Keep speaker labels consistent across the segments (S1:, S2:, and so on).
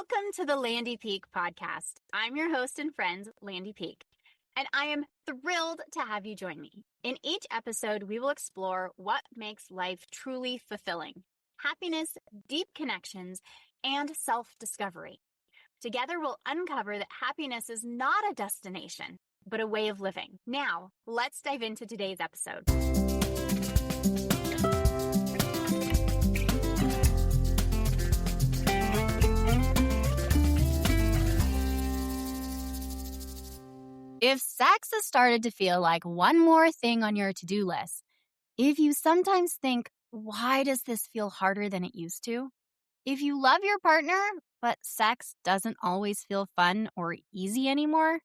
S1: Welcome to the Landy Peek podcast. I'm your host and friend, Landy Peek, and I am thrilled to have you join me. In each episode, we will explore what makes life truly fulfilling: happiness, deep connections, and self-discovery. Together, we'll uncover that happiness is not a destination, but a way of living. Now, let's dive into today's episode. If sex has started to feel like one more thing on your to-do list, if you sometimes think, why does this feel harder than it used to? If you love your partner, but sex doesn't always feel fun or easy anymore,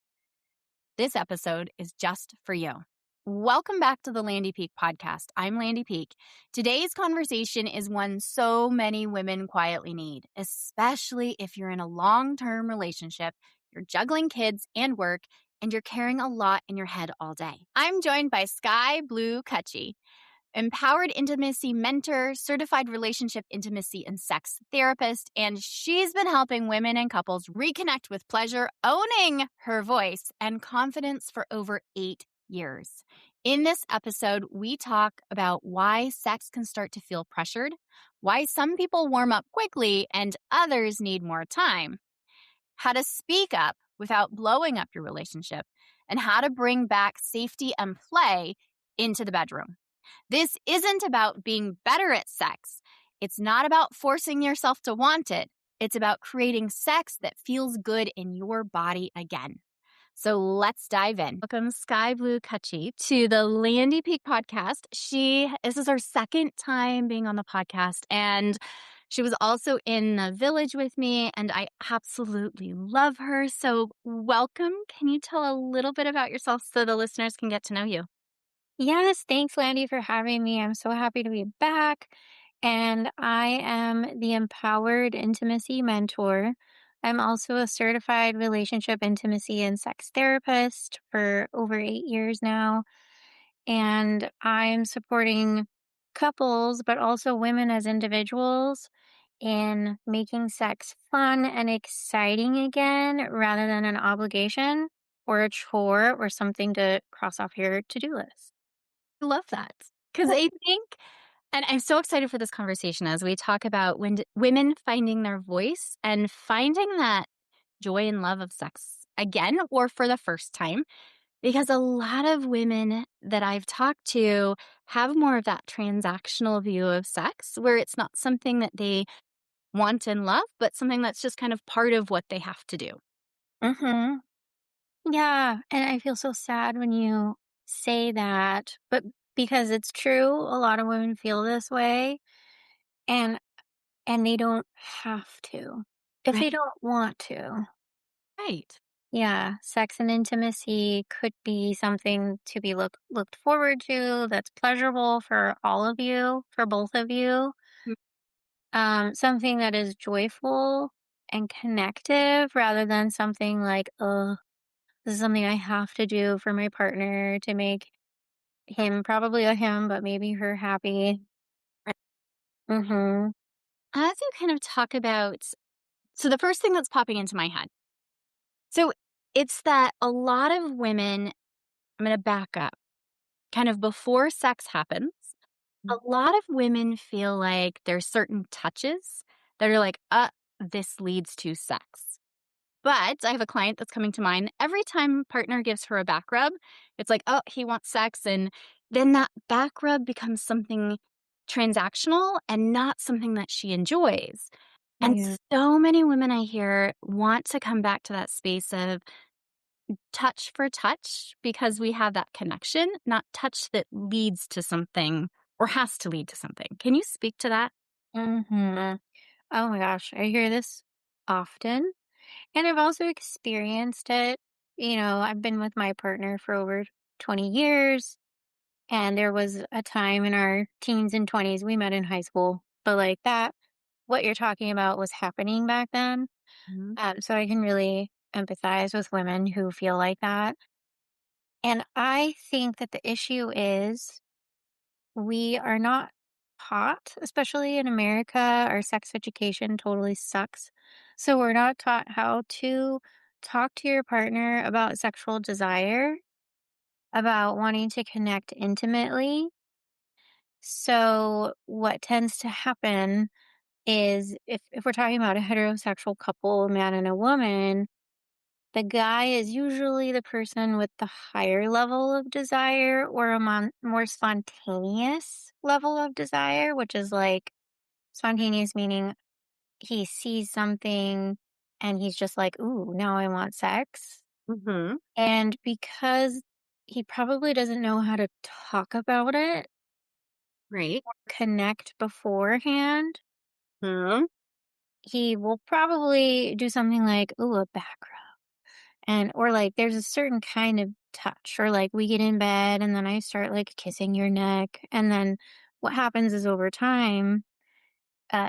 S1: this episode is just for you. Welcome back to the Landy Peek podcast. I'm Landy Peek. Today's conversation is one so many women quietly need, especially if you're in a long-term relationship, you're juggling kids and work, and you're carrying a lot in your head all day. I'm joined by SkyeBlu Cutchie, empowered intimacy mentor, certified relationship intimacy and sex therapist, and she's been helping women and couples reconnect with pleasure, owning her voice and confidence for over 8 years. In this episode, we talk about why sex can start to feel pressured, why some people warm up quickly and others need more time, how to speak up without blowing up your relationship, and how to bring back safety and play into the bedroom. This isn't about being better at sex. It's not about forcing yourself to want it. It's about creating sex that feels good in your body again. So let's dive in. Welcome, SkyeBlu Cutchie, to the Landy Peek podcast. This is her second time being on the podcast, and she was also in the village with me, and I absolutely love her. So welcome. Can you tell a little bit about yourself so the listeners can get to know you?
S2: Yes, thanks, Landy, for having me. I'm so happy to be back. And I am the Empowered Intimacy Mentor. I'm also a certified relationship intimacy and sex therapist for over 8 years now. And I'm supporting couples, but also women as individuals in making sex fun and exciting again rather than an obligation or a chore or something to cross off your to-do list.
S1: I love that because I think, and I'm so excited for this conversation as we talk about women finding their voice and finding that joy and love of sex again or for the first time. Because a lot of women that I've talked to have more of that transactional view of sex where it's not something that they want and love, but something that's just kind of part of what they have to do.
S2: Mhm. Yeah, and I feel so sad when you say that, but because it's true, a lot of women feel this way and they don't have to. If they
S1: Right.
S2: don't want to.
S1: Right.
S2: Yeah, sex and intimacy could be something to be looked forward to that's pleasurable for all of you, for both of you. Something that is joyful and connective rather than something like, oh, this is something I have to do for my partner to make him, probably a him, but maybe her happy. Mhm.
S1: As you kind of talk about, so the first thing that's popping into my head, so it's that a lot of women, I'm going to back up, kind of before sex happens, a lot of women feel like there's certain touches that are like, this leads to sex. But I have a client that's coming to mind. Every time partner gives her a back rub, it's like, oh, he wants sex. And then that back rub becomes something transactional and not something that she enjoys. And
S2: Yeah.
S1: so many women I hear want to come back to that space of touch for touch because we have that connection, not touch that leads to something or has to lead to something. Can you speak to that?
S2: Mhm. Oh my gosh, I hear this often. And I've also experienced it. I've been with my partner for over 20 years. And there was a time in our teens and 20s, we met in high school. But like that, what you're talking about was happening back then.
S1: Mhm.
S2: So I can really empathize with women who feel like that. And I think that the issue is we are not taught, especially in America. Our sex education totally sucks. So we're not taught how to talk to your partner about sexual desire, about wanting to connect intimately. So what tends to happen is if we're talking about a heterosexual couple, a man and a woman, the guy is usually the person with the higher level of desire or a more spontaneous level of desire, which is like spontaneous meaning he sees something and he's just like, ooh, now I want sex.
S1: Mm-hmm.
S2: And because he probably doesn't know how to talk about it,
S1: Right.
S2: connect beforehand,
S1: Hmm.
S2: he will probably do something like, ooh, a back rub. And or like there's a certain kind of touch, or like we get in bed and then I start like kissing your neck. And then what happens is over time,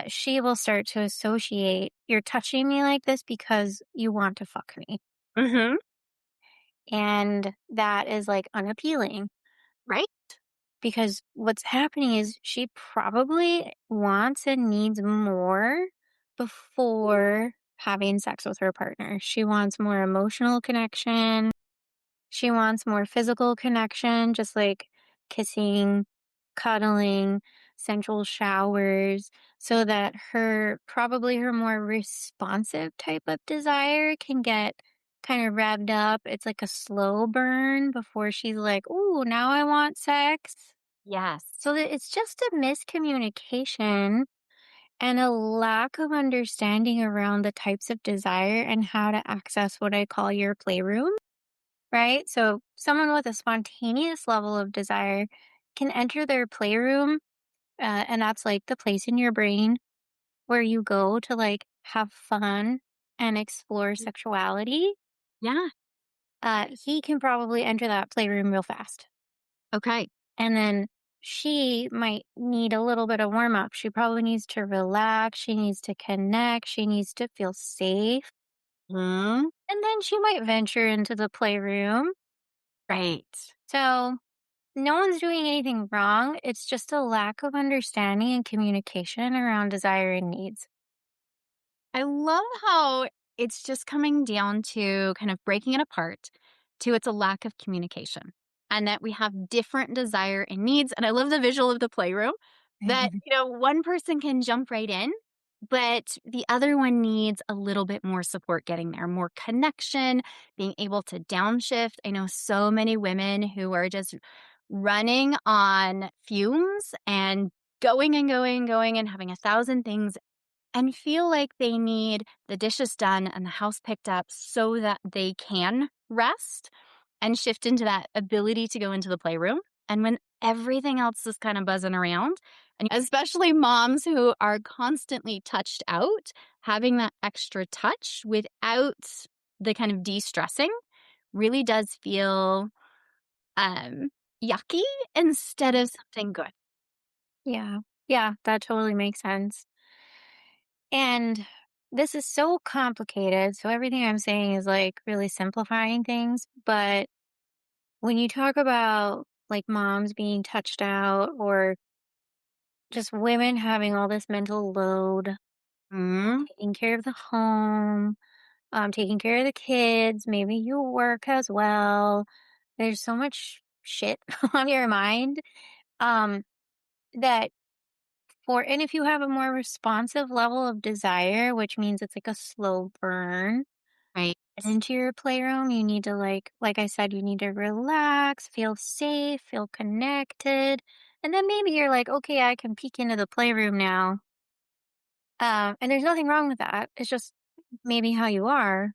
S2: she will start to associate you're touching me like this because you want to fuck me.
S1: Mm-hmm.
S2: And that is like unappealing
S1: Right.
S2: because what's happening is she probably wants and needs more before having sex with her partner. She wants more emotional connection. She wants more physical connection, just like kissing, cuddling, sensual showers, so that her more responsive type of desire can get kind of revved up. It's like a slow burn before she's like, "Ooh, now I want sex."
S1: Yes.
S2: So that it's just a miscommunication and a lack of understanding around the types of desire and how to access what I call your playroom. Right? So someone with a spontaneous level of desire can enter their playroom, and that's like the place in your brain where you go to like have fun and explore sexuality.
S1: Yeah.
S2: He can probably enter that playroom real fast.
S1: Okay.
S2: And then she might need a little bit of warm up. She probably needs to relax. She needs to connect. She needs to feel safe.
S1: Hmm.
S2: And then she might venture into the playroom.
S1: Right.
S2: So no one's doing anything wrong. It's just a lack of understanding and communication around desire and needs.
S1: I love how it's just coming down to kind of breaking it apart to it's a lack of communication and that we have different desire and needs. And I love the visual of the playroom that, one person can jump right in, but the other one needs a little bit more support getting there, more connection, being able to downshift. I know so many women who are just running on fumes and going and going and going and having 1,000 things and feel like they need the dishes done and the house picked up so that they can rest and shift into that ability to go into the playroom. And when everything else is kind of buzzing around, and especially moms who are constantly touched out, having that extra touch without the kind of de stressing really does feel um, yucky instead of something good.
S2: Yeah. Yeah, that totally makes sense. And this is so complicated. So everything I'm saying is like really simplifying things. But when you talk about like moms being touched out or just women having all this mental load,
S1: Mm,
S2: taking care of the home, taking care of the kids, maybe you work as well. There's so much shit on your mind. Um, that and if you have a more responsive level of desire, which means it's like a slow burn
S1: right.
S2: into your playroom, you need to like I said, you need to relax, feel safe, feel connected. And then maybe you're like, okay, I can peek into the playroom now. And there's nothing wrong with that. It's just maybe how you are.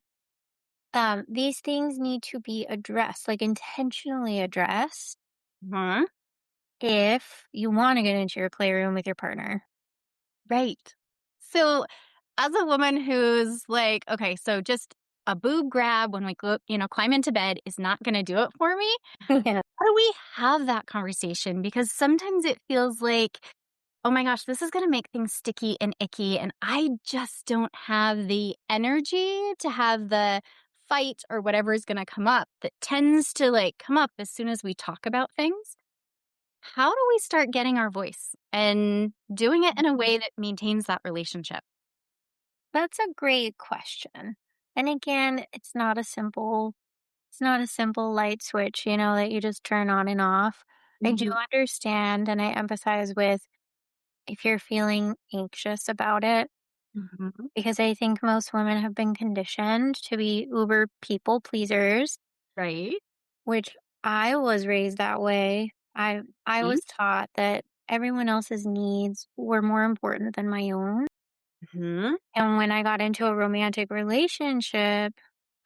S2: These things need to be addressed, like intentionally addressed
S1: Huh?
S2: if you want to get into your playroom with your partner.
S1: Right. So, as a woman who's like, okay, so just a boob grab when we go, climb into bed is not going to do it for me.
S2: Yeah.
S1: How do we have that conversation? Because sometimes it feels like, oh my gosh, this is going to make things sticky and icky. And I just don't have the energy to have the fight or whatever is going to come up that tends to like come up as soon as we talk about things. how do we start getting our voice and doing it in a way that maintains that relationship?
S2: That's a great question. And again, it's not a simple light switch, that you just turn on and off. I do
S1: Mhm.
S2: understand and I empathize with if you're feeling anxious about it,
S1: Mhm.
S2: because I think most women have been conditioned to be uber people pleasers,
S1: Right?
S2: which I was raised that way. I
S1: Mhm.
S2: was taught that everyone else's needs were more important than my own.
S1: Mhm.
S2: And when I got into a romantic relationship,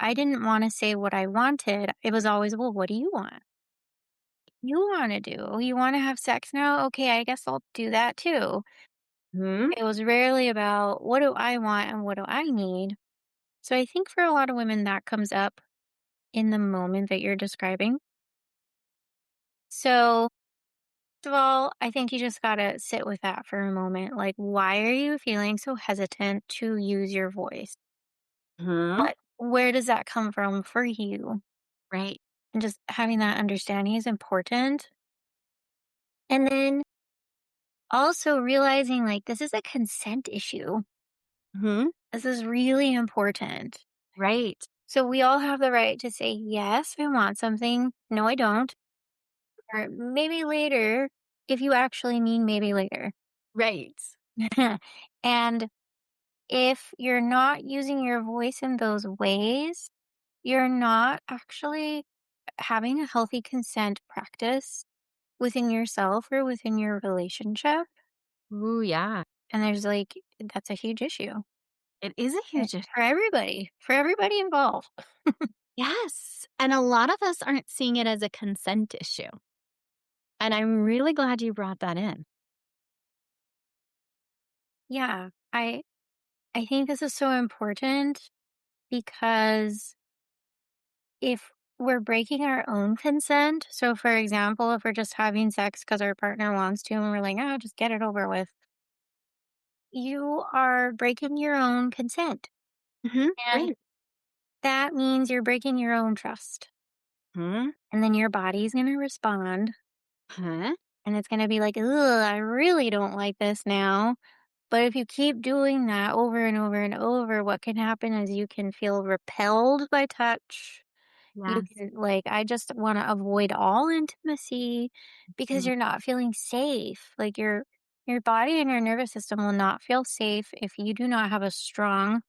S2: I didn't want to say what I wanted. It was always, well, what do you want? You want to do? You want to have sex now? Okay, I guess I'll do that too.
S1: Mhm.
S2: It was rarely about what do I want and what do I need. So I think for a lot of women, that comes up in the moment that you're describing. So, first of all, I think you just got to sit with that for a moment. Like, why are you feeling so hesitant to use your voice?
S1: Mhm.
S2: Where does that come from for you?
S1: Right.
S2: And just having that understanding is important. And then also realizing like this is a consent issue.
S1: Mhm.
S2: This is really important.
S1: Right.
S2: So we all have the right to say, yes, I want something. No, I don't. Or maybe later, if you actually mean maybe later.
S1: Right.
S2: And if you're not using your voice in those ways, you're not actually having a healthy consent practice within yourself or within your relationship.
S1: Ooh, yeah.
S2: And there's like, that's a huge issue
S1: It is a huge
S2: for everybody involved.
S1: yes. And a lot of us aren't seeing it as a consent issue. And I'm really glad you brought that in.
S2: Yeah. I think this is so important because if we're breaking our own consent, so for example, if we're just having sex because our partner wants to and we're like, oh, just get it over with, you are breaking your own consent.
S1: Mhm.
S2: And
S1: Right.
S2: that means you're breaking your own trust.
S1: Mhm.
S2: And then your body's going to respond
S1: Huh?
S2: and it's going to be like, ugh, I really don't like this now. But if you keep doing that over and over and over, what can happen is you can feel repelled by touch. You
S1: Yes.
S2: can like, I just want to avoid all intimacy because
S1: Mhm.
S2: you're not feeling safe. Like your body and your nervous system will not feel safe if you do not have a strong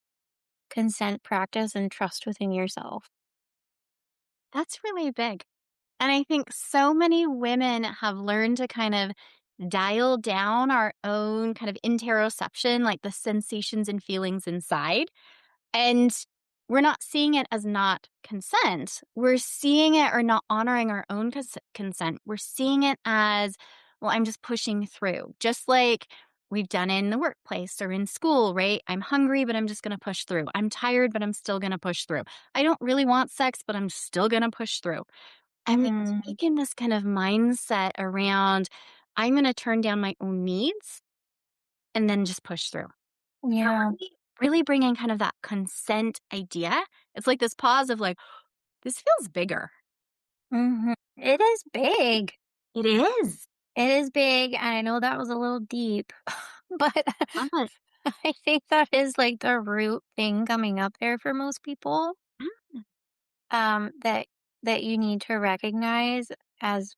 S2: consent practice and trust within yourself.
S1: That's really big. And I think so many women have learned to kind of dial down our own kind of interoception, like the sensations and feelings inside. And we're not seeing it as not consent. We're seeing it or not honoring our own consent. We're seeing it as, well, I'm just pushing through, just like we've done in the workplace or in school, right? I'm hungry, but I'm just going to push through. I'm tired, but I'm still going to push through. I don't really want sex, but I'm still going to push through. And we've
S2: Mhm.
S1: taken this kind of mindset around, I'm going to turn down my own needs and then just push through. But
S2: Yeah.
S1: really bringing kind of that consent idea. It's like this pause of like, this feels bigger.
S2: It is big.
S1: It is.
S2: It is big. And I know that was a little deep, but
S1: But
S2: I think that is like the root thing coming up there for most people.
S1: mm,
S2: That you need to recognize as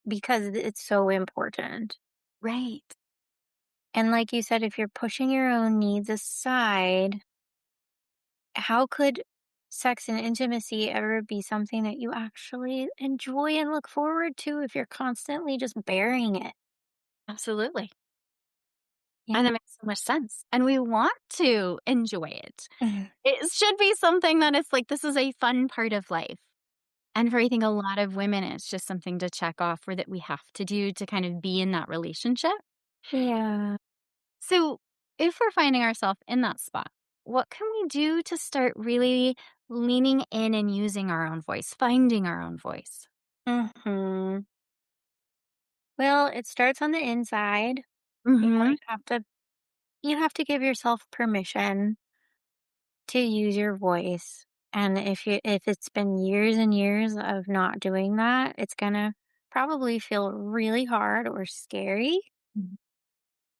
S2: because it's so important.
S1: right.
S2: And like you said, if you're pushing your own needs aside, how could sex and intimacy ever be something that you actually enjoy and look forward to if you're constantly just bearing it?
S1: Absolutely.
S2: Yeah.
S1: And that makes so much sense. And we want to enjoy it.
S2: Mhm.
S1: It should be something that it's like, this is a fun part of life. And for I think a lot of women, it's just something to check off or that we have to do to kind of be in that relationship.
S2: Yeah.
S1: So, if we're finding ourselves in that spot, what can we do to start really leaning in and using our own voice, finding our own voice?
S2: Hmm. Well, it starts on the inside. You know,
S1: Mhm.
S2: you have to give yourself permission to use your voice. And if it's been years and years of not doing that, it's gonna probably feel really hard or scary,
S1: Mhm.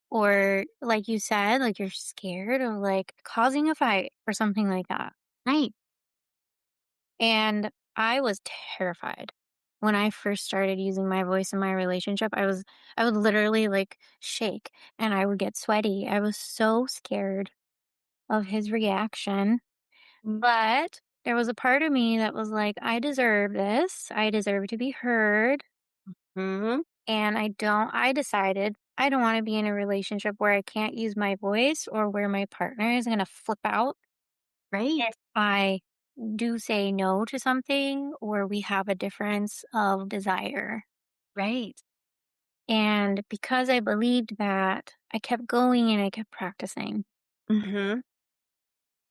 S2: or like you said, like you're scared of like causing a fight or something like that.
S1: Right.
S2: And I was terrified when I first started using my voice in my relationship. I would literally like shake and I would get sweaty. I was so scared of his reaction. But there was a part of me that was like, I deserve this. I deserve to be heard.
S1: Mhm.
S2: And I decided I don't want to be in a relationship where I can't use my voice or where my partner is going to flip out
S1: Right.
S2: if I do say no to something or we have a difference of desire.
S1: Right.
S2: And because I believed that, I kept going and I kept practicing.
S1: Mhm.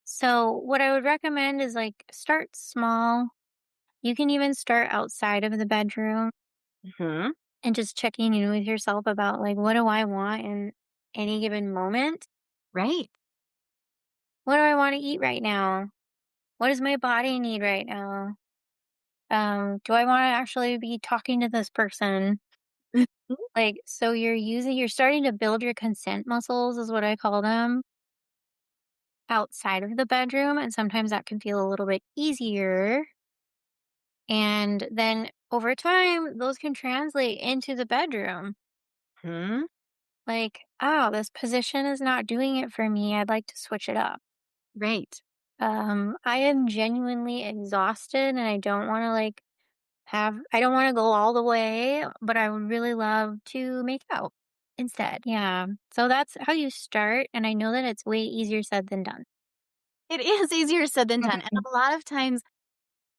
S2: So, what I would recommend is like start small. You can even start outside of the bedroom
S1: Mhm.
S2: and just checking in with yourself about like, what do I want in any given moment?
S1: Right.
S2: What do I want to eat right now? What does my body need right now? Do I want to actually be talking to this person?
S1: Mhm.
S2: Like, so you're starting to build your consent muscles, is what I call them, outside of the bedroom. And sometimes that can feel a little bit easier. And then over time, those can translate into the bedroom.
S1: Mhm.
S2: Like, oh, this position is not doing it for me. I'd like to switch it up.
S1: Right.
S2: I am genuinely exhausted and I don't want to I don't want to go all the way, but I would really love to make out instead. Yeah. So that's how you start. And I know that it's way easier said than done.
S1: It is easier said than done, and
S2: Mhm.
S1: a lot of times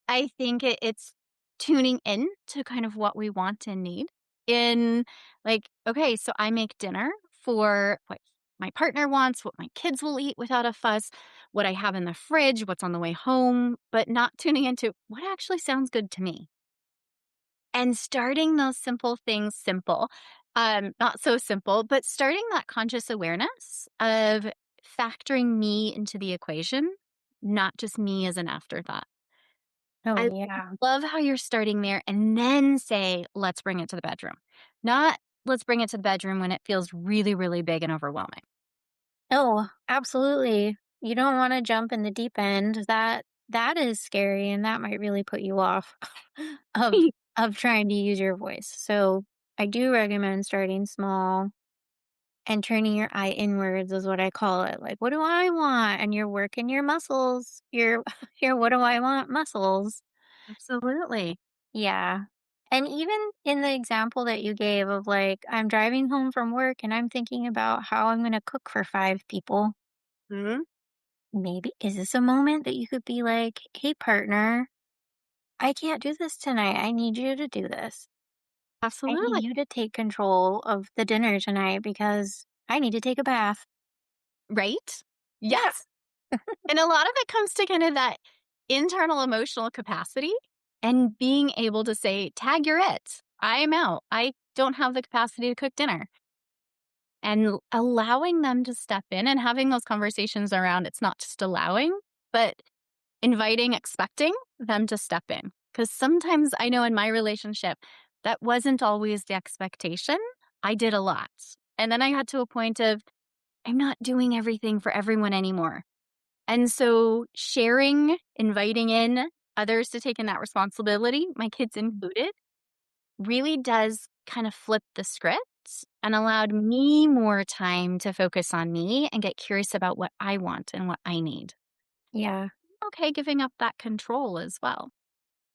S1: I think it's tuning in to kind of what we want and need in like, okay, so I make dinner for what my partner wants, what my kids will eat without a fuss, what I have in the fridge, what's on the way home, but not tuning into what actually sounds good to me. And starting those simple things simple, not so simple, but starting that conscious awareness of factoring me into the equation, not just me as an afterthought.
S2: Oh,
S1: I
S2: yeah.
S1: love how you're starting there and then say, let's bring it to the bedroom. Not let's bring it to the bedroom when it feels really, really big and overwhelming.
S2: Oh, absolutely. You don't want to jump in the deep end. That is scary and that might really put you off of of trying to use your voice. So I do recommend starting small and turning your eye inwards is what I call it. Like, what do I want? And you're working your muscles. Your what do I want muscles.
S1: Absolutely.
S2: Yeah. And even in the example that you gave of like, I'm driving home from work and I'm thinking about how I'm going to cook for 5 people.
S1: Mhm.
S2: Maybe is this a moment that you could be like, hey, partner, I can't do this tonight. I need you to do this. I need
S1: Absolutely.
S2: you to take control of the dinner tonight because I need to take a bath.
S1: Right?
S2: Yeah.
S1: Yes. And a lot of it comes to kind of that internal emotional capacity and being able to say, tag, you're it. I'm out. I don't have the capacity to cook dinner. And allowing them to step in and having those conversations around it's not just allowing, but inviting, expecting them to step in. Because sometimes I know in my relationship, that wasn't always the expectation. I did a lot. And then I got to a point of, I'm not doing everything for everyone anymore. And so sharing, inviting in others to take in that responsibility, my kids included, really does kind of flip the script and allowed me more time to focus on me and get curious about what I want and what I need.
S2: Yeah,
S1: Okay, giving up that control as well.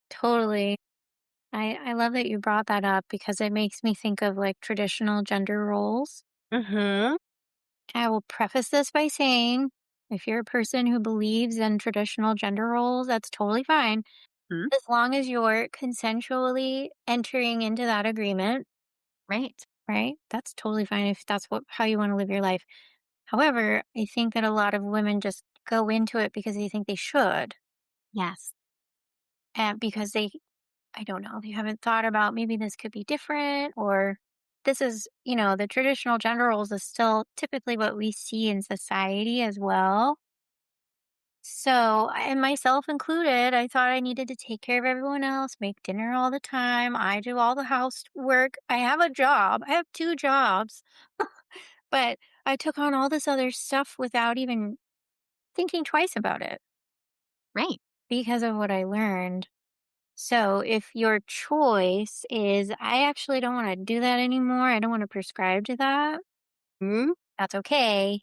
S2: totally. I love that you brought that up because it makes me think of like traditional gender roles.
S1: Mhm.
S2: I will preface this by saying if you're a person who believes in traditional gender roles, that's totally fine.
S1: Mhm.
S2: As long as you're consensually entering into that agreement,
S1: Right.
S2: right? That's totally fine if that's how you want to live your life. However, I think that a lot of women just go into it because they think they should,
S1: Yes.
S2: and because I don't know, they haven't thought about maybe this could be different or this is, the traditional gender roles is still typically what we see in society as well. And myself included, I thought I needed to take care of everyone else, make dinner all the time. I do all the housework. I have a job. I have 2 jobs, but I took on all this other stuff without even thinking twice about it
S1: Right.
S2: because of what I learned. So if your choice is, I actually don't want to do that anymore, I don't want to prescribe to that,
S1: Mhm.
S2: that's okay.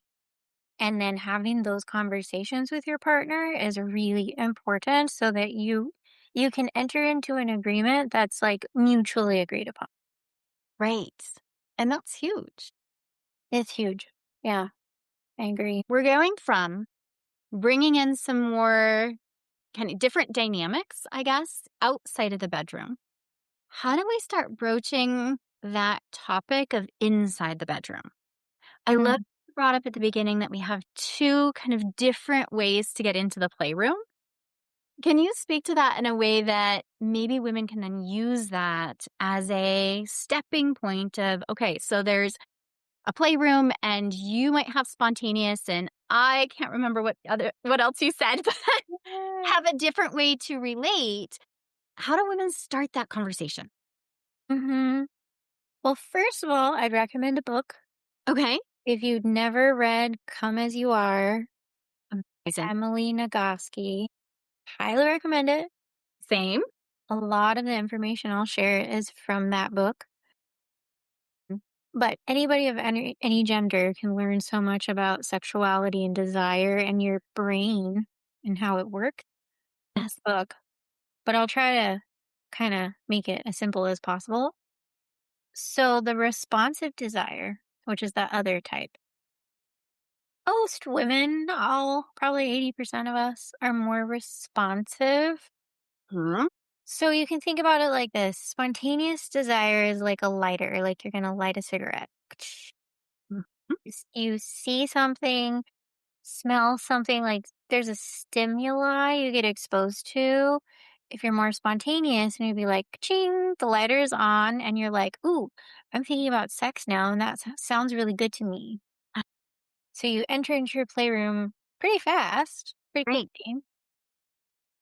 S2: And then having those conversations with your partner is really important so that you can enter into an agreement that's like mutually agreed upon.
S1: Right. And that's huge.
S2: It's huge. Yeah, I agree.
S1: We're going from bringing in some more kind of different dynamics, I guess, outside of the bedroom. How do we start broaching that topic of inside the bedroom? I love
S2: Mm,
S1: you brought up at the beginning that we have two kind of different ways to get into the playroom. Can you speak to that in a way that maybe women can then use that as a stepping point of, okay, so there's a playroom and you might have spontaneous and I can't remember what else you said, but
S2: yeah.
S1: have a different way to relate. How do women start that conversation?
S2: Hmm. Well, first of all, I'd recommend a book.
S1: Okay.
S2: If you'd never read Come As You Are,
S1: Amazing.
S2: Emily Nagoski, highly recommend it.
S1: Same.
S2: A lot of the information I'll share is from that book. But anybody of any gender can learn so much about sexuality and desire and your brain and how it works in
S1: Yes.
S2: this book. But I'll try to kind of make it as simple as possible. So the responsive desire, which is that other type, most women, all probably 80% of us, are more responsive.
S1: Mhm.
S2: So you can think about it like this: spontaneous desire is like a lighter, like you're going to light a cigarette.
S1: Mhm.
S2: You see something, smell something, like there's a stimuli you get exposed to. If you're more spontaneous and you'd be like, ching, the lighter's on, and you're like, ooh, I'm thinking about sex now, and that sounds really good to me. So you enter into your playroom pretty fast, pretty
S1: Great.
S2: quickly.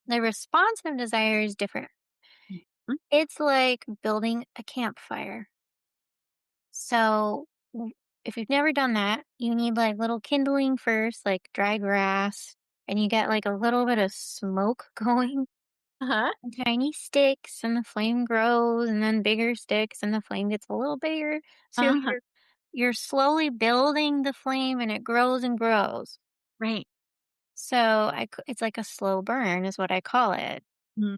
S2: The responsive desire is different.
S1: Mhm.
S2: It's like building a campfire. So if you've never done that, you need like little kindling first, like dry grass, and you get like a little bit of smoke going,
S1: Uh-huh.
S2: and tiny sticks, and the flame grows, and then bigger sticks, and the flame gets a little bigger. So
S1: Uh-huh.
S2: you're slowly building the flame, and it grows and grows.
S1: Right.
S2: So it's like a slow burn, is what I call it.
S1: Mhm.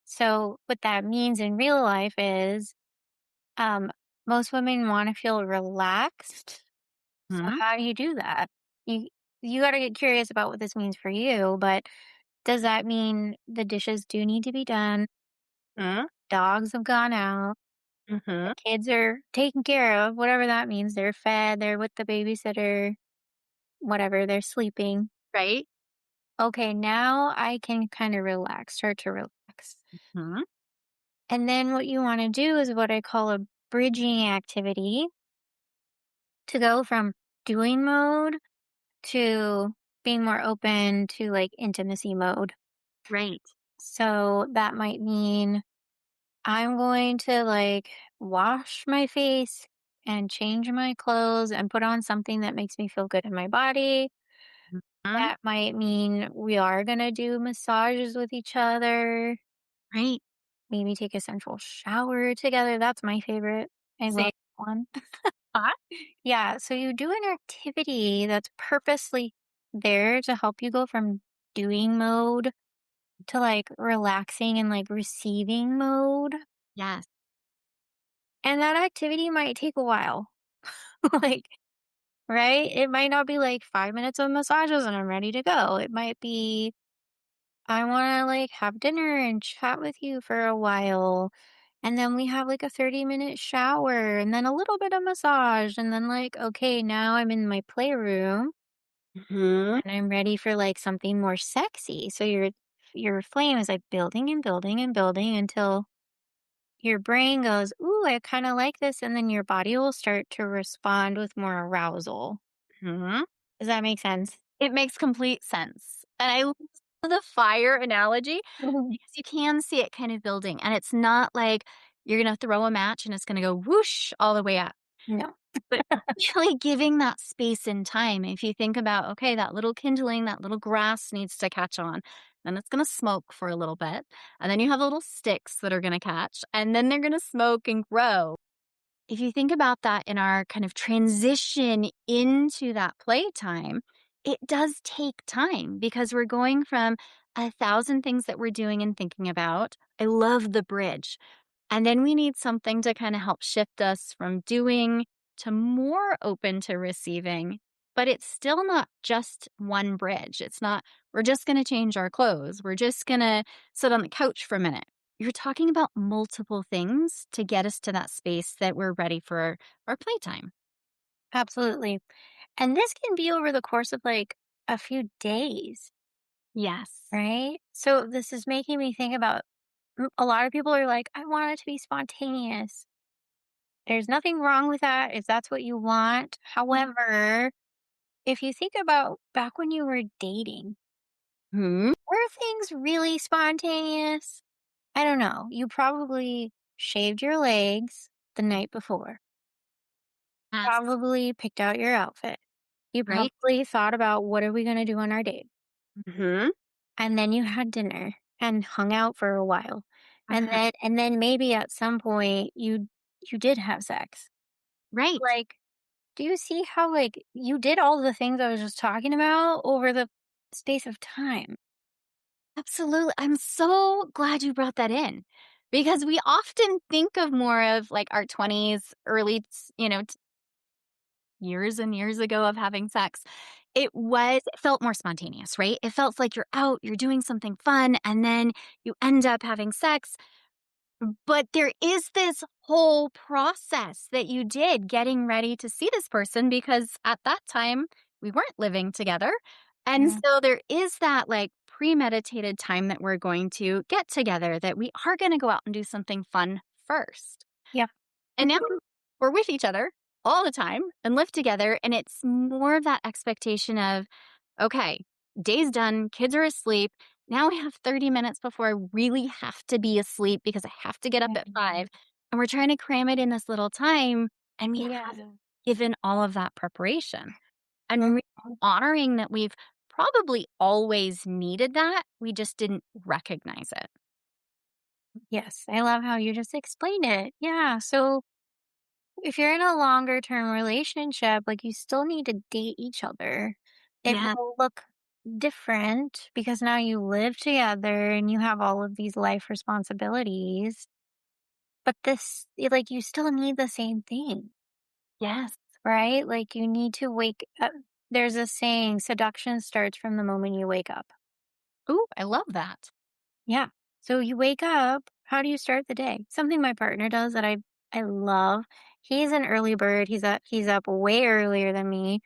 S2: So what that means in real life is um, most women want to feel relaxed. So
S1: Mhm.
S2: how do you do that? You you got to get curious about what this means for you, but does that mean the dishes do need to be done?
S1: Mhm.
S2: Dogs have gone out,
S1: Mhm.
S2: the kids are taken care of, whatever that means. They're fed, they're with the babysitter, whatever, they're sleeping.
S1: Right.
S2: Okay, now I can kind of relax, start to relax.
S1: Mhm.
S2: And then what you want to do is what I call a bridging activity to go from doing mode to being more open to like intimacy mode.
S1: Right.
S2: So that might mean I'm going to like wash my face and change my clothes and put on something that makes me feel good in my body.
S1: Mhm.
S2: That might mean we are going to do massages with each other,
S1: Right.
S2: maybe take a central shower together. That's my favorite. I
S1: Same.
S2: love that one.
S1: Huh?
S2: Yeah, so you do an activity that's purposely there to help you go from doing mode to like relaxing and like receiving mode.
S1: Yes.
S2: And that activity might take a while. Like, right? It might not be like 5 minutes of massages and I'm ready to go. It might be, I want to like have dinner and chat with you for a while. And then we have like a 30-minute shower and then a little bit of massage. And then, like, okay, now I'm in my playroom
S1: Mhm.
S2: and I'm ready for like something more sexy. So your flame is like building and building and building until your brain goes, "Ooh, I kind of like this," and then your body will start to respond with more arousal.
S1: Mhm.
S2: Does that make sense?
S1: It makes complete sense. And I love the fire analogy
S2: Mhm.
S1: because you can see it kind of building, and it's not like you're gonna throw a match and it's gonna go whoosh all the way up.
S2: No.
S1: But really giving that space and time, if you think about, okay, that little kindling, that little grass needs to catch on, then it's gonna smoke for a little bit, and then you have little sticks that are gonna catch, and then they're gonna smoke and grow. If you think about that in our kind of transition into that playtime, it does take time because we're going from 1,000 things that we're doing and thinking about. I love the bridge. And then we need something to kind of help shift us from doing to more open to receiving. But it's still not just one bridge. It's not, we're just going to change our clothes. We're just going to sit on the couch for a minute. You're talking about multiple things to get us to that space that we're ready for our playtime.
S2: Absolutely. And this can be over the course of like a few days,
S1: Yes.
S2: right? So this is making me think about a lot of people are like, I want it to be spontaneous. There's nothing wrong with that if that's what you want. However, if you think about back when you were dating,
S1: Hmm.
S2: were things really spontaneous? I don't know. You probably shaved your legs the night before,
S1: Yes.
S2: probably picked out your outfit. You
S1: Right.
S2: probably thought about what are we going to do on our date?
S1: Hmm.
S2: And then you had dinner and hung out for a while. And
S1: Uh-huh.
S2: then maybe at some point you did have sex.
S1: Right.
S2: Like, do you see how like you did all the things I was just talking about over the space of time?
S1: Absolutely. I'm so glad you brought that in because we often think of more of like our 20s, early, years and years ago of having sex. It felt more spontaneous, right? It felt like you're out, you're doing something fun, and then you end up having sex. But there is this whole process that you did getting ready to see this person because at that time we weren't living together. And
S2: Yeah.
S1: so there is that like premeditated time that we're going to get together, that we are going to go out and do something fun first.
S2: Yeah.
S1: And now we're with each other all the time and live together. And it's more of that expectation of, okay, day's done, kids are asleep. Now we have 30 minutes before I really have to be asleep because I have to get up
S2: Yeah.
S1: at 5. And we're trying to cram it in this little time. And we haven't
S2: Yeah.
S1: given all of that preparation. And
S2: Mhm.
S1: really honoring that we've probably always needed that. We just didn't recognize it.
S2: Yes. I love how you just explained it. Yeah. So if you're in a longer term relationship, like you still need to date each other. It
S1: Yeah.
S2: will look different because now you live together and you have all of these life responsibilities. But like, you still need the same thing,
S1: Yes.
S2: right? Like, you need to wake up. There's a saying, seduction starts from the moment you wake up.
S1: Ooh, I love that.
S2: Yeah. So you wake up. How do you start the day? Something my partner does that I love. He's an early bird. He's up way earlier than me.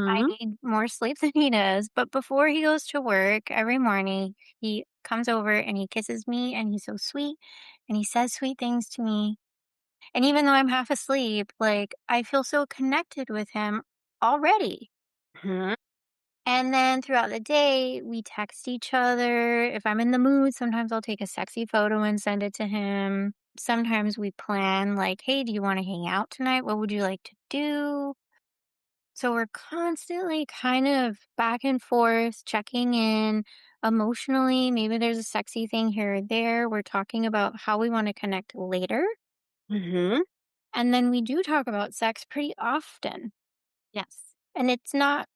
S2: I
S1: Hmm.
S2: need more sleep than he does. But before he goes to work every morning, he comes over and he kisses me and he's so sweet and he says sweet things to me. And even though I'm half asleep, like I feel so connected with him already.
S1: Hmm.
S2: And then throughout the day, we text each other. If I'm in the mood, sometimes I'll take a sexy photo and send it to him. Sometimes we plan, like, hey, do you want to hang out tonight? What would you like to do? So we're constantly kind of back and forth, checking in emotionally. Maybe there's a sexy thing here or there. We're talking about how we want to connect later.
S1: Hmm.
S2: And then we do talk about sex pretty often.
S1: Yes.
S2: And it's not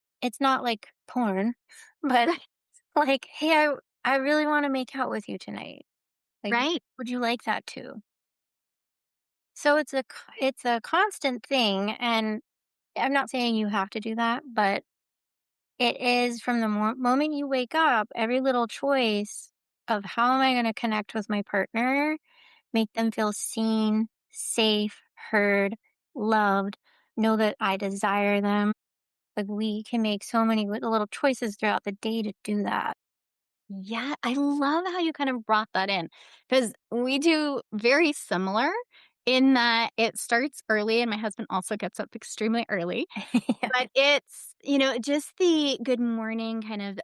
S2: like porn, but
S1: Right.
S2: like, "Hey, I really wanna make out with you tonight. Like,
S1: Right.
S2: would you like that too?" So it's a constant thing, and I'm not saying you have to do that, but it is from the moment you wake up, every little choice of how am I gonna connect with my partner, make them feel seen, safe, heard, loved, know that I desire them. Like, we can make so many little choices throughout the day to do that.
S1: Yeah, I love how you kind of brought that in because we do very similar. in that it starts early and my husband also gets up extremely early.
S2: Yeah.
S1: But it's, just the good morning kind of,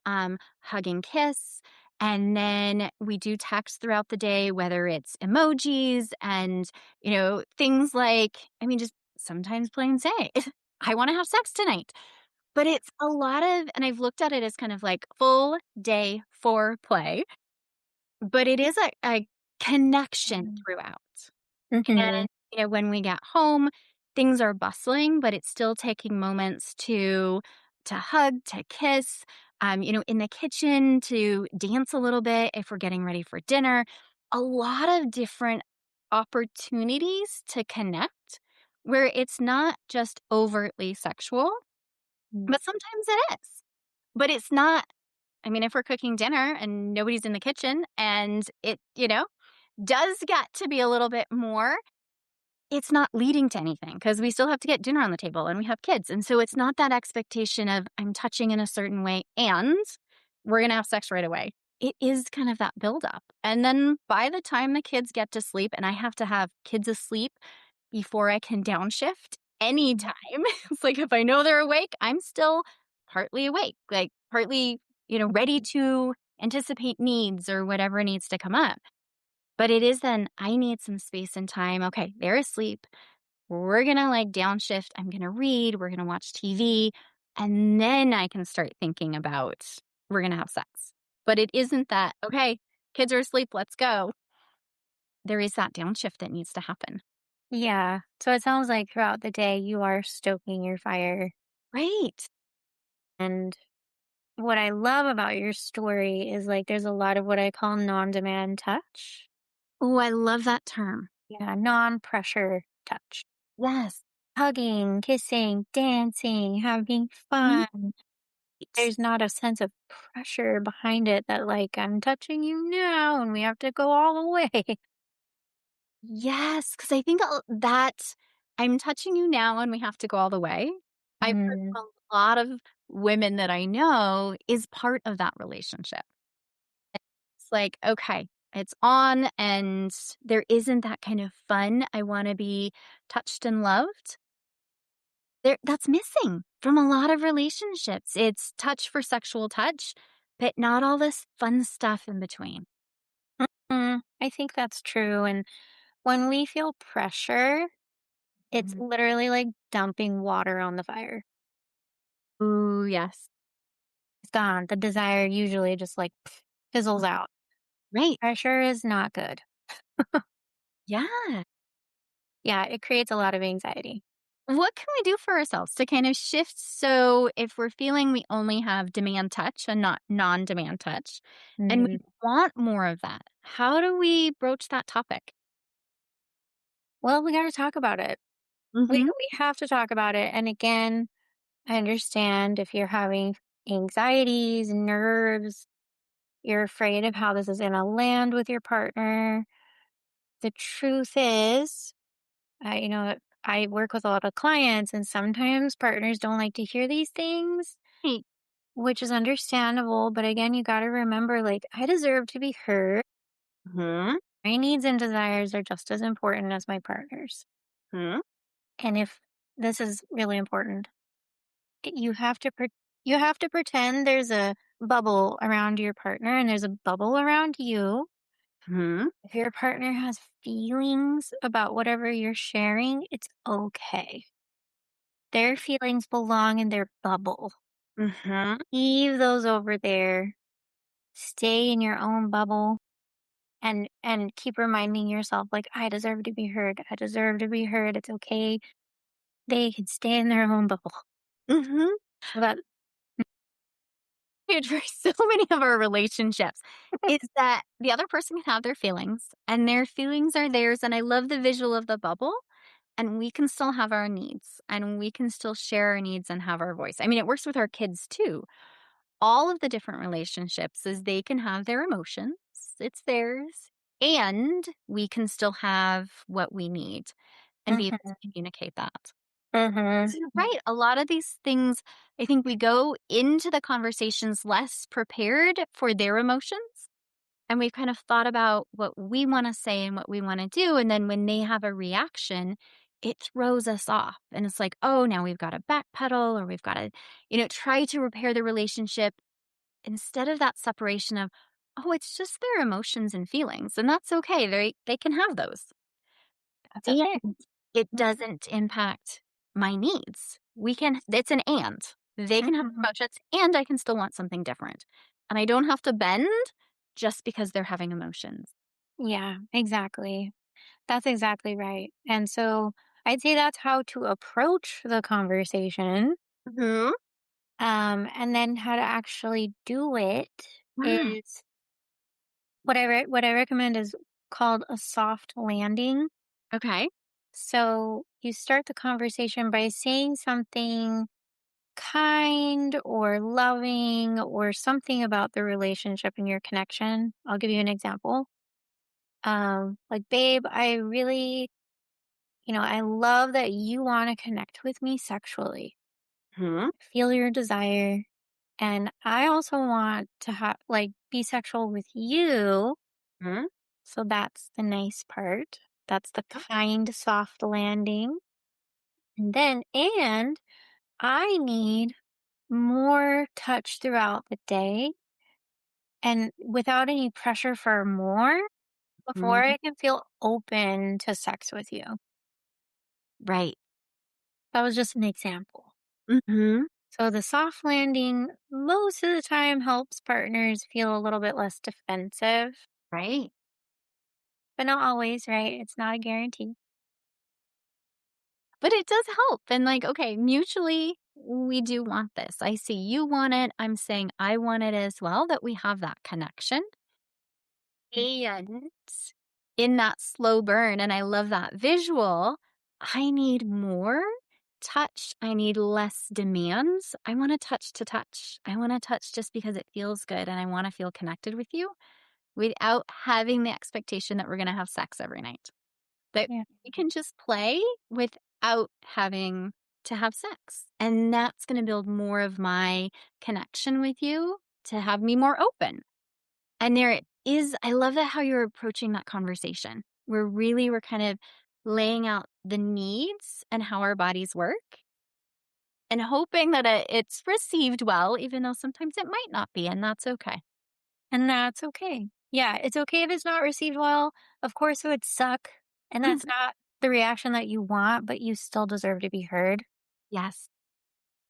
S1: hug and kiss, and then we do text throughout the day, whether it's emojis and, things like, just sometimes plain say, "I wanna have sex tonight." But it's a lot of and I've looked at it as kind of like full day foreplay, but it is a connection throughout.
S2: Mhm.
S1: And, when we get home, things are bustling, but it's still taking moments to hug, to kiss, in the kitchen, to dance a little bit if we're getting ready for dinner. A lot of different opportunities to connect where it's not just overtly sexual,
S2: Mm.
S1: but sometimes it is. But it's not if we're cooking dinner and nobody's in the kitchen and it, does get to be a little bit more, it's not leading to anything because we still have to get dinner on the table and we have kids. And so it's not that expectation of I'm touching in a certain way and we're going to have sex right away. It is kind of that buildup. And then by the time the kids get to sleep, and I have to have kids asleep before I can downshift anytime. It's like if I know they're awake, I'm still partly awake, like partly, ready to anticipate needs or whatever needs to come up. But it is then I need some space and time. Okay, they're asleep. We're going to like downshift. I'm going to read. We're going to watch TV. And then I can start thinking about we're going to have sex. But it isn't that, okay, kids are asleep. Let's go. There is that downshift that needs to happen.
S2: Yeah. So it sounds like throughout the day you are stoking your fire.
S1: Right.
S2: And what I love about your story is like there's a lot of what I call non-demand touch.
S1: Oh, I love that term.
S2: Yeah, non-pressure touch.
S1: Yes.
S2: Hugging, kissing, dancing, having
S1: Mhm.
S2: fun. There's not a sense of pressure behind it that like I'm touching you now and we have to go all the way.
S1: Yes, because I think that I'm touching you now and we have to go all the way. I've heard
S2: Mm,
S1: from a lot of women that I know is part of that relationship. It's like, okay, it's on and there isn't that kind of fun. I want to be touched and loved. That's missing from a lot of relationships. It's touch for sexual touch, but not all this fun stuff in between.
S2: I think that's true. And when we feel pressure, it's
S1: Mhm.
S2: literally like dumping water on the fire.
S1: Ooh, yes.
S2: It's gone. The desire usually just like fizzles out.
S1: Right.
S2: Pressure is not good.
S1: Yeah.
S2: Yeah, it creates a lot of anxiety.
S1: What can we do for ourselves to kind of shift so if we're feeling we only have demand touch and not non demand touch, and we
S2: Mm.
S1: want more of that, how do we broach that topic?
S2: Well, we got to talk about it.
S1: Hmm.
S2: We have to talk about it. And again, I understand if you're having anxieties, nerves, you're afraid of how this is going to land with your partner. The truth is, I work with a lot of clients, and sometimes partners don't like to hear these things,
S1: Right.
S2: which is understandable. But again, you got to remember like, I deserve to be heard.
S1: Hmm.
S2: My needs and desires are just as important as my partner's.
S1: Hmm.
S2: And if this is really important, you have to you have to pretend there's a bubble around your partner and there's a bubble around you.
S1: Hmm.
S2: If your partner has feelings about whatever you're sharing, it's okay. Their feelings belong in their bubble.
S1: Hmm.
S2: Leave those over there. Stay in your own bubble and keep reminding yourself like I deserve to be heard. I deserve to be heard. It's okay. They can stay in their own bubble.
S1: Hmm.
S2: So that
S1: Huge for so many of our relationships is that the other person can have their feelings and their feelings are theirs. And I love the visual of the bubble. And we can still have our needs and we can still share our needs and have our voice. It works with our kids too. All of the different relationships is they can have their emotions, it's theirs, and we can still have what we need and be able
S2: Mhm,
S1: to communicate that.
S2: mhm.
S1: So you're right. A lot of these things, I think we go into the conversations less prepared for their emotions. and we've kind of thought about what we want to say and what we want to do. And then when they have a reaction, it throws us off. And it's like, oh, now we've got to backpedal or we've got to, try to repair the relationship instead of that separation of, oh, it's just their emotions and feelings. And that's okay. They can have those.
S2: That's
S1: And
S2: okay.
S1: it
S2: Mhm,
S1: doesn't impact my needs. It's an and. They can have
S2: mhm.
S1: emotions and I can still want something different. And I don't have to bend just because they're having emotions.
S2: Yeah, exactly. That's exactly right. And so I'd say that's how to approach the conversation.
S1: Mhm.
S2: And then how to actually do it
S1: Ah,
S2: is what I recommend is called a soft landing.
S1: okay.
S2: So you start the conversation by saying something kind or loving or something about the relationship and your connection. I'll give you an example. Like, babe, I love that you want to connect with me sexually.
S1: Mhm.
S2: Feel your desire. And I also want to be sexual with you.
S1: Mhm.
S2: So that's the nice part. That's the kind, soft landing. And I need more touch throughout the day and without any pressure for more before
S1: Mhm.
S2: I can feel open to sex with you.
S1: Right.
S2: That was just an example.
S1: Mhm.
S2: So the soft landing most of the time helps partners feel a little bit less defensive,
S1: Right.
S2: but not always, right? It's not a guarantee.
S1: But it does help. And like, okay, mutually, we do want this. I see you want it. I'm saying I want it as well, that we have that connection. And in that slow burn, and I love that visual, I need more touch. I need less demands. I want to touch to touch. I want to touch just because it feels good and I want to feel connected with you without having the expectation that we're going to have sex every night. That
S2: Yeah.
S1: we can just play without having to have sex. And that's going to build more of my connection with you to have me more open. And there it is. I love that how you're approaching that conversation. We're kind of laying out the needs and how our bodies work and hoping that it's received well, even though sometimes it might not be. And that's okay.
S2: And that's okay. Yeah, it's okay if it's not received well. Of course, it would suck. And that's not the reaction that you want, but you still deserve to be heard.
S1: Yes.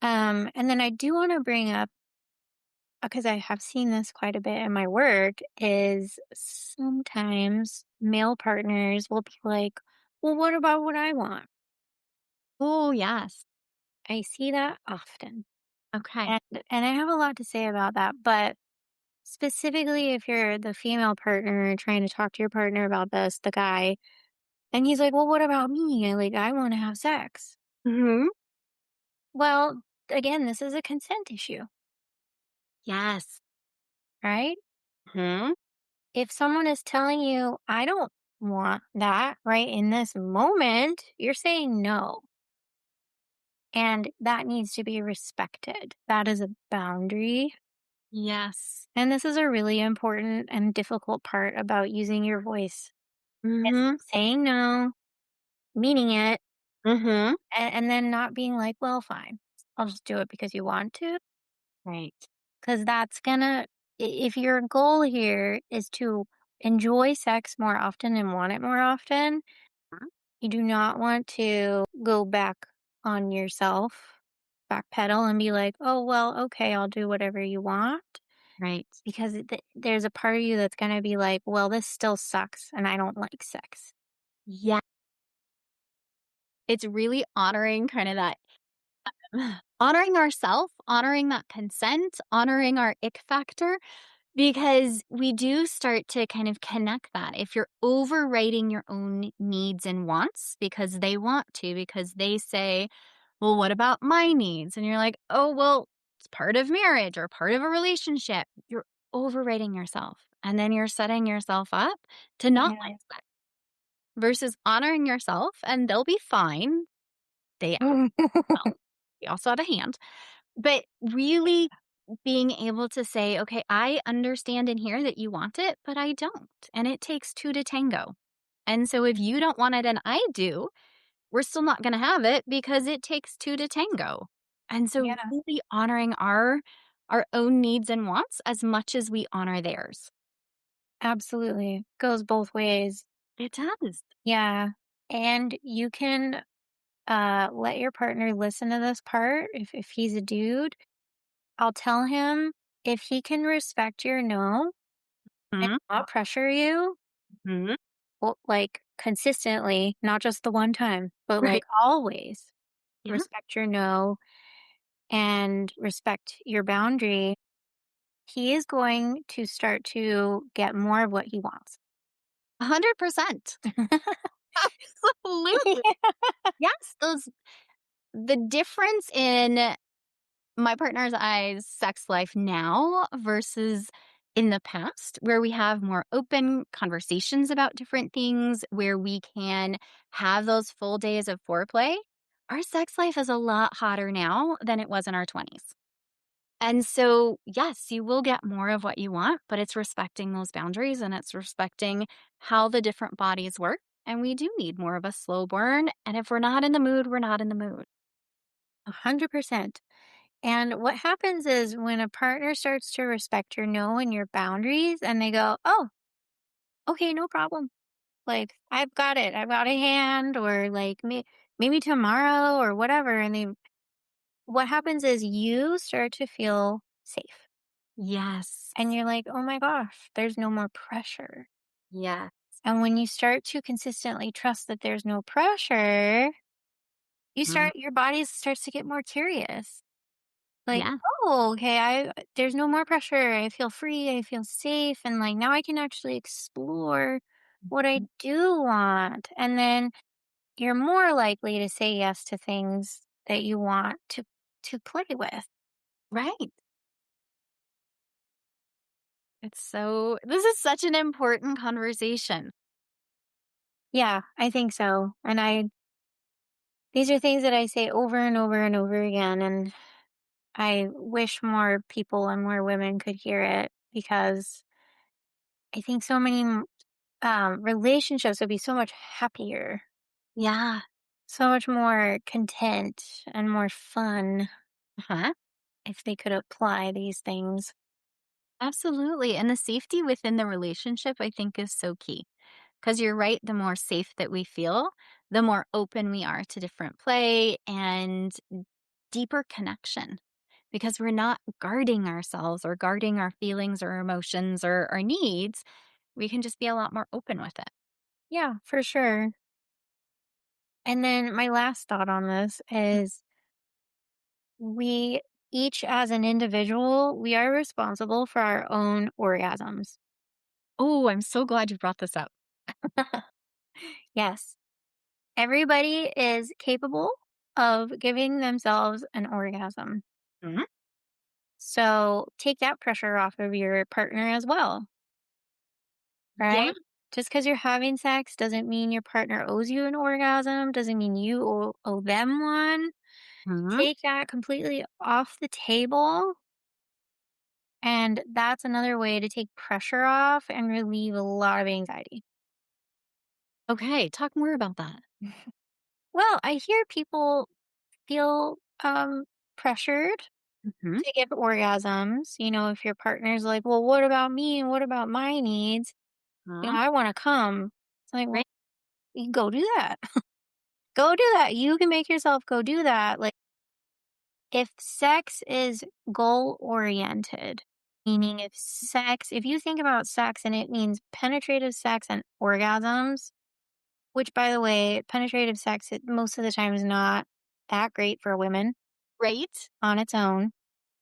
S2: And then I do want to bring up, because I have seen this quite a bit in my work, is sometimes male partners will be like, well, what about what I want?
S1: Oh, yes.
S2: I see that often.
S1: Okay.
S2: And I have a lot to say about that. But specifically, if you're the female partner trying to talk to your partner about this, the guy, and he's like, well, what about me? Like, I want to have sex.
S1: Hmm.
S2: Well, again, this is a consent issue,
S1: Yes.
S2: right?
S1: Hmm.
S2: If someone is telling you, I don't want that right in this moment, you're saying no. And that needs to be respected. That is a boundary.
S1: Yes.
S2: And this is a really important and difficult part about using your voice. It's
S1: Hmm.
S2: saying no, meaning it,
S1: Hmm.
S2: and then not being like, well, fine. I'll just do it because you want to.
S1: Right.
S2: Because that's gonna, if your goal here is to enjoy sex more often and want it more often, you do not want to go back on yourself, backpedal and be like, "Oh, well, okay, I'll do whatever you want."
S1: Right.
S2: Because there's a part of you that's going to be like, "Well, this still sucks and I don't like sex."
S1: Yeah. It's really honoring kind of that honoring ourself, honoring that consent, honoring our ick factor, because we do start to kind of connect that. If you're overriding your own needs and wants because they want to, because they say, well, what about my needs? And you're like, oh, well, it's part of marriage or part of a relationship. You're overriding yourself. And then you're setting yourself up to not like
S2: Yeah.
S1: that versus honoring yourself and they'll be fine. They well, be also out of hand. But really, being able to say, okay, I understand and hear that you want it, but I don't. And it takes two to tango. And so if you don't want it and I do, we're still not going to have it because it takes two to tango. And so
S2: Yeah,
S1: really honoring our own needs and wants as much as we honor theirs.
S2: absolutely. Goes both ways.
S1: It does.
S2: Yeah. And you can let your partner listen to this part if he's a dude. I'll tell him if he can respect your no and
S1: Mhm,
S2: not pressure you,
S1: mhm.
S2: well, like consistently, not just the one time, but
S1: Right.
S2: like always
S1: Yeah.
S2: respect your no and respect your boundary. He is going to start to get more of what he wants.
S1: 100%. Absolutely. Yes. The difference in my partner's eyes sex life now versus in the past, where we have more open conversations about different things, where we can have those full days of foreplay. Our sex life is a lot hotter now than it was in our 20s. And so, yes, you will get more of what you want, but it's respecting those boundaries and it's respecting how the different bodies work. And we do need more of a slow burn. And if we're not in the mood, we're not in the mood.
S2: 100%. And what happens is when a partner starts to respect your no and your boundaries and they go, oh, okay, no problem. Like, I've got it. I've got a hand, or like maybe tomorrow or whatever. And what happens is you start to feel safe
S1: Yes.
S2: and you're like, oh my gosh, there's no more pressure.
S1: Yeah.
S2: And when you start to consistently trust that there's no pressure,
S1: Mhm.
S2: your body starts to get more curious. Like,
S1: Yeah.
S2: oh, okay, there's no more pressure. I feel free. I feel safe. And like now I can actually explore what I
S1: Mhm.
S2: do want. And then you're more likely to say yes to things that you want to play with.
S1: Right. This is such an important conversation.
S2: Yeah, I think so. And these are things that I say over and over and over again. And I wish more people and more women could hear it because I think so many relationships would be so much happier,
S1: Yeah.
S2: so much more content, and more fun
S1: Uh-huh.
S2: if they could apply these things.
S1: Absolutely. And the safety within the relationship, I think, is so key. Because you're right, the more safe that we feel, the more open we are to different play and deeper connection. Because we're not guarding ourselves or guarding our feelings or emotions or our needs. We can just be a lot more open with it.
S2: Yeah, for sure. And then my last thought on this is we each as an individual, we are responsible for our own orgasms.
S1: Oh, I'm so glad you brought this up.
S2: Yes. Everybody is capable of giving themselves an orgasm.
S1: Mhm.
S2: So take that pressure off of your partner as well,
S1: Yeah.
S2: right? Just because you're having sex doesn't mean your partner owes you an orgasm, doesn't mean you owe them one.
S1: Mhm.
S2: Take that completely off the table. And that's another way to take pressure off and relieve a lot of anxiety.
S1: Okay. Talk more about that.
S2: Well, I hear people feel pressured
S1: Mhm.
S2: to give orgasms. If your partner's like, well, what about me? And what about my needs?
S1: Mhm.
S2: I want to come. It's like, well,
S1: Right.
S2: you go do that. Go do that. You can make yourself go do that. Like, if sex is goal oriented, meaning if you think about sex and it means penetrative sex and orgasms, which by the way, penetrative sex most of the time is not that great for women
S1: Right.
S2: on its own.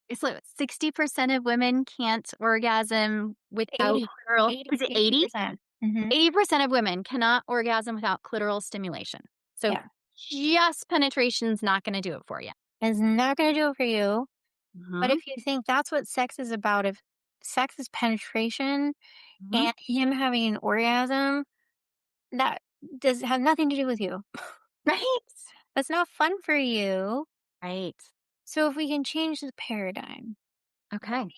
S1: It's like 60% of women can't orgasm without
S2: 80,
S1: clitoral.
S2: 80,
S1: Is it 80?
S2: 80%. Mm-hmm.
S1: 80% of women cannot orgasm without clitoral stimulation. So
S2: Yeah.
S1: just penetration's not going to do it for you.
S2: It's not going to do it for you. But
S1: Mhm.
S2: if you think that's what sex is about, if sex is penetration
S1: Mhm.
S2: and him having an orgasm, that does have nothing to do with you.
S1: Right.
S2: That's not fun for you.
S1: Right.
S2: So if we can change the paradigm,
S1: Okay.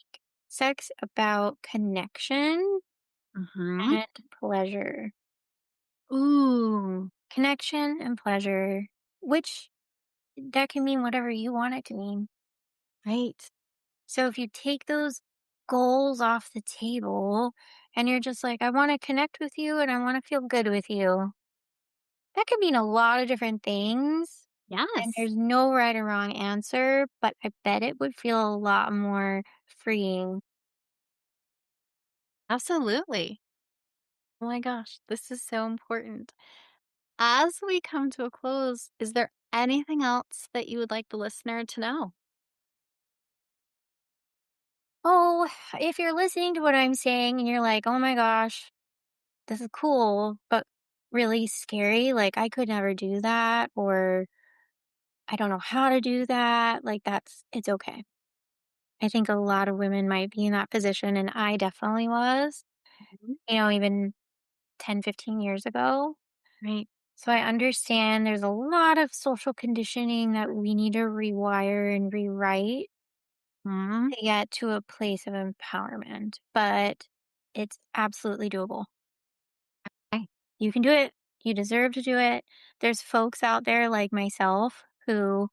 S2: Sex about connection
S1: Hmm.
S2: and pleasure.
S1: Ooh,
S2: Connection and pleasure, which that can mean whatever you want it to mean.
S1: right.
S2: So if you take those goals off the table and you're just like, I want to connect with you and I want to feel good with you, that could mean a lot of different things. And
S1: Yes,
S2: there's no right or wrong answer, but I bet it would feel a lot more freeing.
S1: absolutely. Oh my gosh, this is so important. As we come to a close, is there anything else that you would like the listener to know?
S2: Oh, if you're listening to what I'm saying and you're like, oh my gosh, this is cool, but really scary, like I could never do that, or I don't know how to do that, like it's okay. I think a lot of women might be in that position, and I definitely was,
S1: Mhm.
S2: even 10, 15 years ago.
S1: Right.
S2: So I understand there's a lot of social conditioning that we need to rewire and rewrite
S1: Mhm.
S2: to get to a place of empowerment, but it's absolutely doable.
S1: Okay.
S2: You can do it. You deserve to do it. There's folks out there like myself who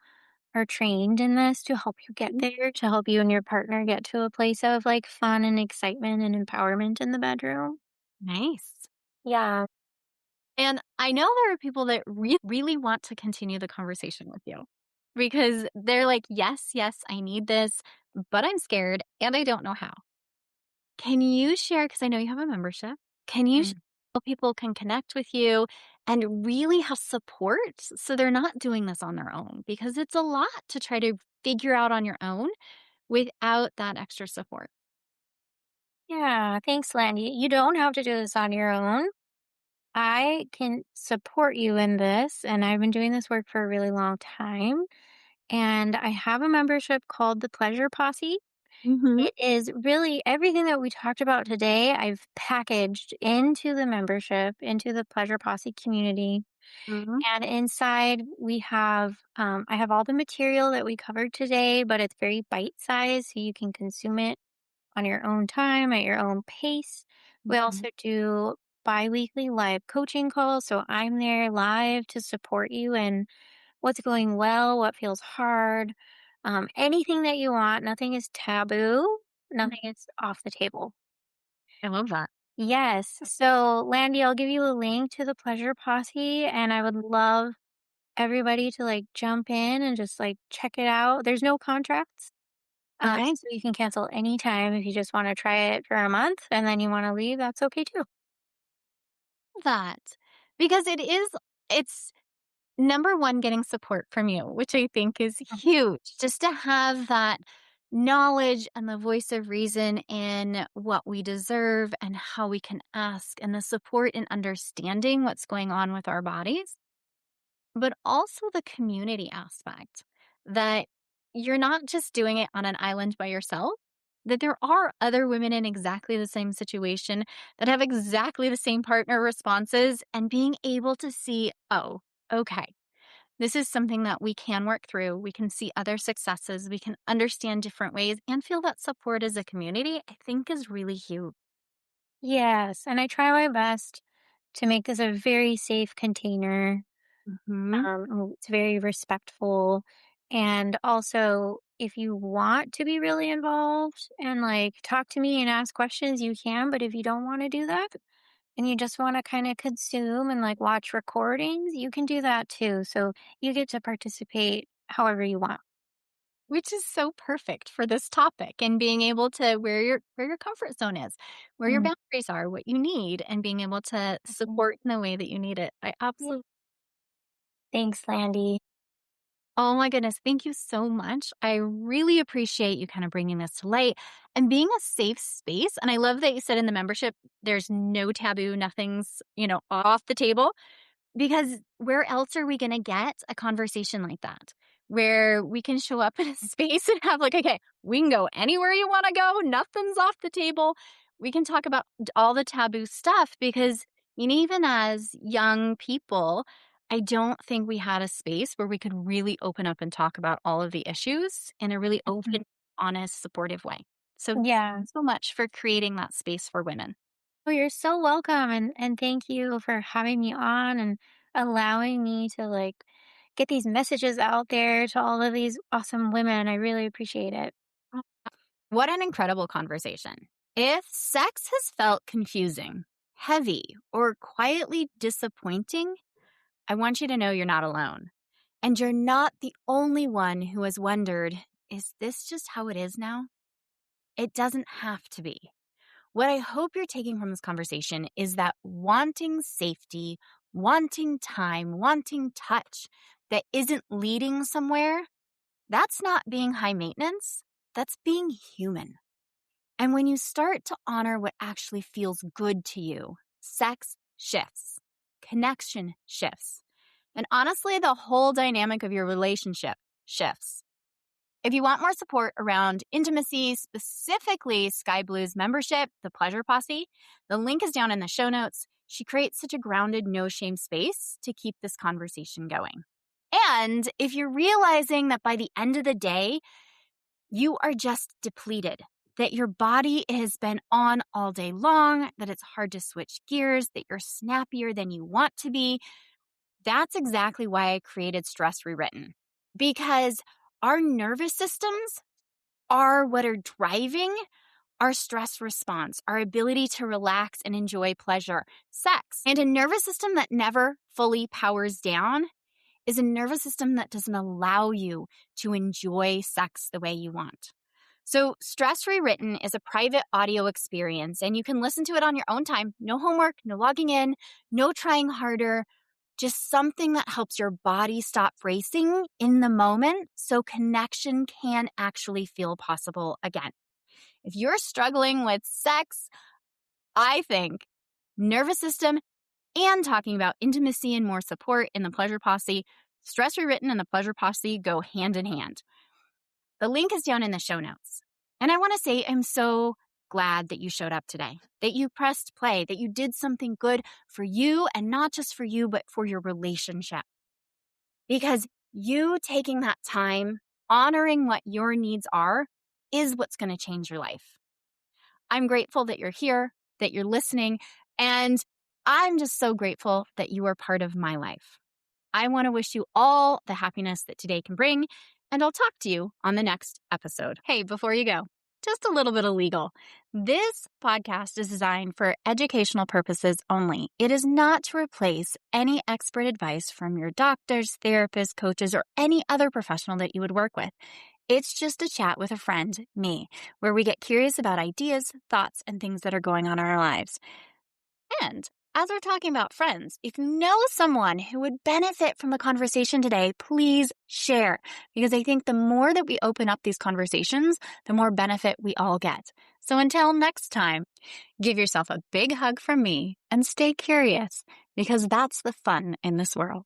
S2: are trained in this to help you get
S1: Mhm.
S2: there, to help you and your partner get to a place of like fun and excitement and empowerment in the bedroom.
S1: Nice.
S2: Yeah.
S1: And I know there are people that really want to continue the conversation with you because they're like, yes, yes, I need this, but I'm scared and I don't know how. Can you share? Because I know you have a membership. Can you share
S2: Mm.
S1: how people can connect with you and really have support so they're not doing this on their own? Because it's a lot to try to figure out on your own without that extra support.
S2: Yeah. Thanks, Landy. You don't have to do this on your own. I can support you in this, and I've been doing this work for a really long time. And I have a membership called the Pleasure Posse.
S1: Hmm.
S2: It is really everything that we talked about today, I've packaged into the membership, into the Pleasure Posse community.
S1: Hmm.
S2: And inside we have, I have all the material that we covered today, but it's very bite sized, so you can consume it on your own time, at your own pace. We
S1: Hmm.
S2: also do bi-weekly live coaching calls, so I'm there live to support you in what's going well, what feels hard, anything that you want. Nothing is taboo, nothing is off the table.
S1: I love that.
S2: Yes. So, Landy, I'll give you a link to the Pleasure Posse, and I would love everybody to like jump in and just like check it out. There's no contracts.
S1: Okay.
S2: So you can cancel anytime if you just want to try it for a month and then you want to leave. That's okay too.
S1: That because it's number 1, getting support from you, which I think is
S2: Mhm.
S1: huge. Just to have that knowledge and the voice of reason in what we deserve and how we can ask, and the support in understanding what's going on with our bodies, but also the community aspect that you're not just doing it on an island by yourself, that there are other women in exactly the same situation that have exactly the same partner responses, and being able to see, oh, okay, this is something that we can work through. We can see other successes. We can understand different ways and feel that support as a community, I think is really huge.
S2: Yes. And I try my best to make this a very safe container.
S1: Hmm.
S2: It's very respectful. And also, if you want to be really involved and like talk to me and ask questions, you can. But if you don't want to do that and you just want to kind of consume and like watch recordings, you can do that too. So you get to participate however you want.
S1: Which is so perfect for this topic, and being able to where your comfort zone is, where your
S2: Mm.
S1: boundaries are, what you need, and being able to
S2: Mhm.
S1: support in the way that you need it. I
S2: Yeah.
S1: absolutely.
S2: Thanks, Landy.
S1: Oh my goodness, thank you so much. I really appreciate you kind of bringing this to light and being a safe space. And I love that you said in the membership, there's no taboo, nothing's, off the table. Because where else are we gonna get a conversation like that? Where we can show up in a space and have like, "Okay, we can go anywhere you wanna go, nothing's off the table." We can talk about all the taboo stuff because, even as young people, I don't think we had a space where we could really open up and talk about all of the issues in a really
S2: Mhm.
S1: open honest, supportive way. So
S2: Yeah.
S1: thanks so much for creating that space for women.
S2: Oh, you're so welcome, and thank you for having me on and allowing me to, like, get these messages out there to all of these awesome women. I really appreciate it.
S1: What an incredible conversation. If sex has felt confusing, heavy, or quietly disappointing, I want you to know you're not alone. And you're not the only one who has wondered, is this just how it is now? It doesn't have to be. What I hope you're taking from this conversation is that wanting safety, wanting time, wanting touch that isn't leading somewhere, that's not being high maintenance, that's being human. And when you start to honor what actually feels good to you, sex shifts, connection shifts, and honestly, the whole dynamic of your relationship shifts. If you want more support around intimacy, specifically SkyeBlu's membership, the Pleasure Posse, the link is down in the show notes. She creates such a grounded, no-shame space to keep this conversation going. And if you're realizing that by the end of the day, you are just depleted, that your body has been on all day long, that it's hard to switch gears, that you're snappier than you want to be, that's exactly why I created Stress Rewritten. Because our nervous systems are what are driving our stress response, our ability to relax and enjoy pleasure, sex. And a nervous system that never fully powers down is a nervous system that doesn't allow you to enjoy sex the way you want. So Stress Rewritten is a private audio experience, and you can listen to it on your own time. No homework, no logging in, no trying harder, just something that helps your body stop racing in the moment so connection can actually feel possible again. If you're struggling with sex, I think nervous system and talking about intimacy and more support in the Pleasure Posse, Stress Rewritten and the Pleasure Posse go hand in hand. The link is down in the show notes. And I want to say I'm so glad that you showed up today, that you pressed play, that you did something good for you, and not just for you, but for your relationship. Because you taking that time, honoring what your needs are, is what's going to change your life. I'm grateful that you're here, that you're listening, and I'm just so grateful that you are part of my life. I want to wish you all the happiness that today can bring, and I'll talk to you on the next episode. Hey, before you go, just a little bit of legal. This podcast is designed for educational purposes only. It is not to replace any expert advice from your doctors, therapists, coaches, or any other professional that you would work with. It's just a chat with a friend, me, where we get curious about ideas, thoughts, and things that are going on in our lives. And as we're talking about friends, if you know someone who would benefit from the conversation today, please share. Because I think the more that we open up these conversations, the more benefit we all get. So until next time, give yourself a big hug from me and stay curious, because that's the fun in this world.